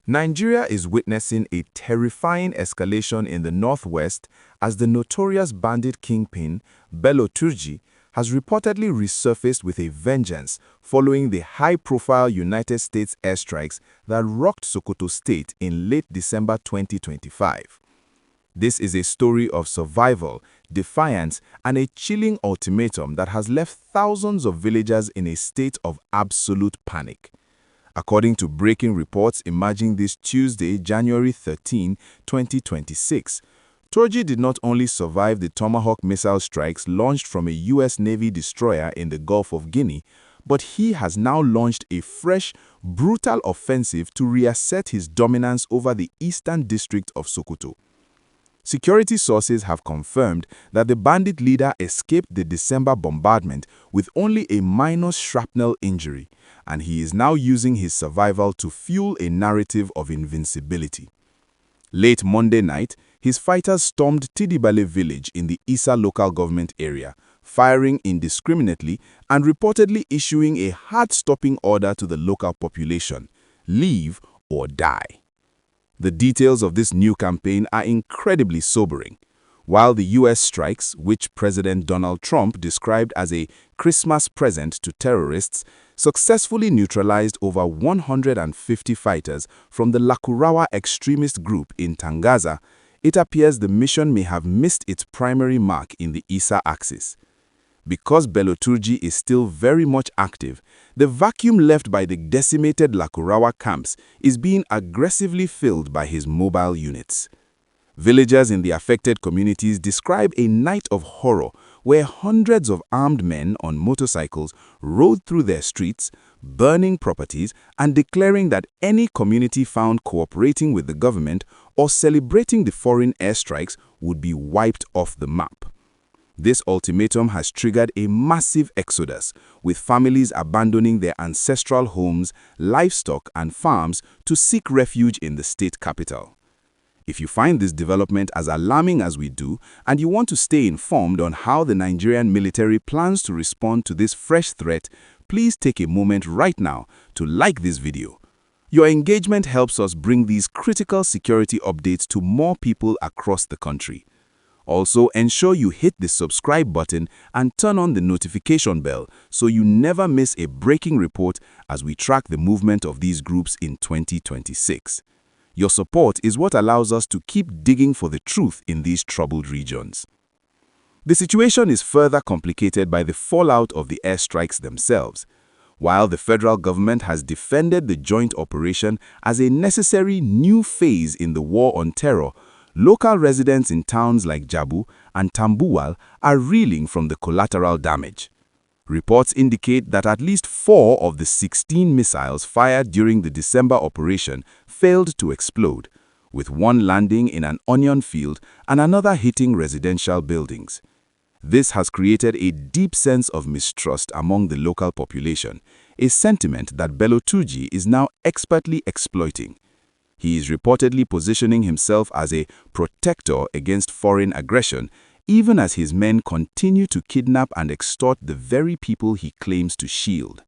Nigeria is witnessing a terrifying escalation in the northwest as the notorious bandit kingpin, Bello Turji, has reportedly resurfaced with a vengeance following the high-profile United States airstrikes that rocked Sokoto state in late December 2025. This is a story of survival, defiance, and a chilling ultimatum that has left thousands of villagers in a state of absolute panic. According to breaking reports emerging this Tuesday, January 13, 2026, Turji did not only survive the Tomahawk missile strikes launched from a U.S. Navy destroyer in the Gulf of Guinea, but he has now launched a fresh, brutal offensive to reassert his dominance over the eastern district of Sokoto. Security sources have confirmed that the bandit leader escaped the December bombardment with only a minor shrapnel injury, and he is now using his survival to fuel a narrative of invincibility. Late Monday night, his fighters stormed Tidibale village in the Isa local government area, firing indiscriminately and reportedly issuing a heart-stopping order to the local population: leave or die. The details of this new campaign are incredibly sobering. While the U.S. strikes, which President Donald Trump described as a Christmas present to terrorists, successfully neutralized over 150 fighters from the Lakurawa extremist group in Tangaza, it appears the mission may have missed its primary mark in the Isa axis. Because Bello Turji is still very much active, the vacuum left by the decimated Lakurawa camps is being aggressively filled by his mobile units. Villagers in the affected communities describe a night of horror where hundreds of armed men on motorcycles rode through their streets, burning properties and declaring that any community found cooperating with the government or celebrating the foreign airstrikes would be wiped off the map. This ultimatum has triggered a massive exodus, with families abandoning their ancestral homes, livestock, and farms to seek refuge in the state capital. If you find this development as alarming as we do, and you want to stay informed on how the Nigerian military plans to respond to this fresh threat, please take a moment right now to like this video. Your engagement helps us bring these critical security updates to more people across the country. Also, ensure you hit the subscribe button and turn on the notification bell so you never miss a breaking report as we track the movement of these groups in 2026. Your support is what allows us to keep digging for the truth in these troubled regions. The situation is further complicated by the fallout of the airstrikes themselves. While the federal government has defended the joint operation as a necessary new phase in the war on terror, local residents in towns like Jabo and Tambuwal are reeling from the collateral damage. Reports indicate that at least 4 of the 16 missiles fired during the December operation failed to explode, with one landing in an onion field and another hitting residential buildings. This has created a deep sense of mistrust among the local population, a sentiment that Bello Turji is now expertly exploiting. He is reportedly positioning himself as a protector against foreign aggression, even as his men continue to kidnap and extort the very people he claims to shield.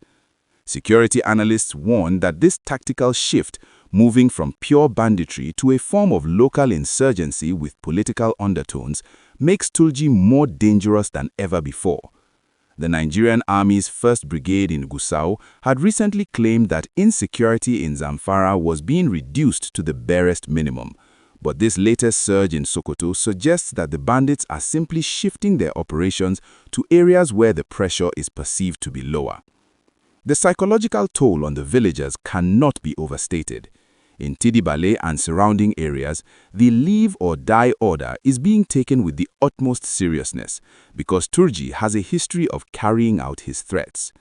Security analysts warn that this tactical shift, moving from pure banditry to a form of local insurgency with political undertones, makes Turji more dangerous than ever before. The Nigerian Army's 1st Brigade in Gusau had recently claimed that insecurity in Zamfara was being reduced to the barest minimum, but this latest surge in Sokoto suggests that the bandits are simply shifting their operations to areas where the pressure is perceived to be lower. The psychological toll on the villagers cannot be overstated. In Tidibale and surrounding areas, the leave or die order is being taken with the utmost seriousness because Turji has a history of carrying out his threats.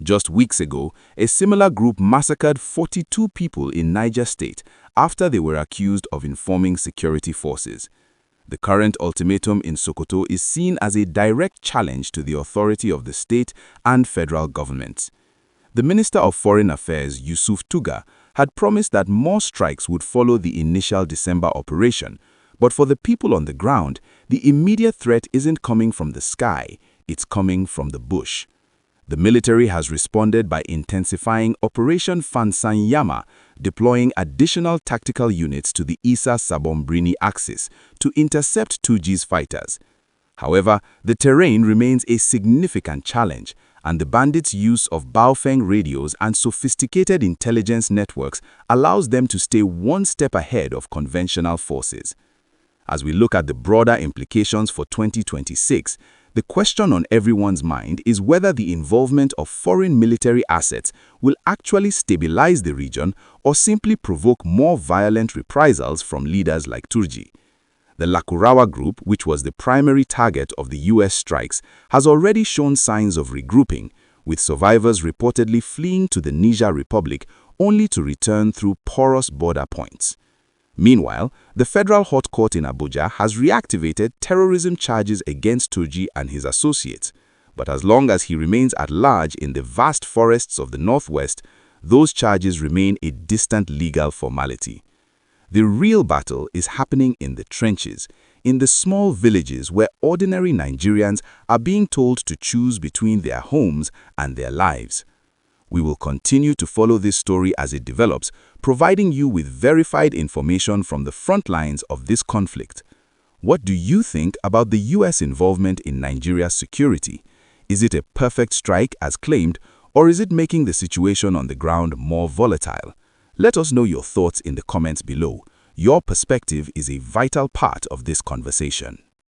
Just weeks ago, a similar group massacred 42 people in Niger State after they were accused of informing security forces. The current ultimatum in Sokoto is seen as a direct challenge to the authority of the state and federal governments. The Minister of Foreign Affairs, Yusuf Tuga, had promised that more strikes would follow the initial December operation, but for the people on the ground, the immediate threat isn't coming from the sky, it's coming from the bush. The military has responded by intensifying Operation Fansan Yamma, deploying additional tactical units to the Isa-Sabombrini axis to intercept Turji's fighters. However, the terrain remains a significant challenge, and the bandits' use of Baofeng radios and sophisticated intelligence networks allows them to stay one step ahead of conventional forces. As we look at the broader implications for 2026, the question on everyone's mind is whether the involvement of foreign military assets will actually stabilize the region or simply provoke more violent reprisals from leaders like Turji. The Lakurawa group, which was the primary target of the US strikes, has already shown signs of regrouping, with survivors reportedly fleeing to the Niger Republic only to return through porous border points. Meanwhile, the Federal Hot Court in Abuja has reactivated terrorism charges against Turji and his associates, but as long as he remains at large in the vast forests of the Northwest, those charges remain a distant legal formality. The real battle is happening in the trenches, in the small villages where ordinary Nigerians are being told to choose between their homes and their lives. We will continue to follow this story as it develops, providing you with verified information from the front lines of this conflict. What do you think about the US involvement in Nigeria's security? Is it a perfect strike as claimed, or is it making the situation on the ground more volatile? Let us know your thoughts in the comments below. Your perspective is a vital part of this conversation.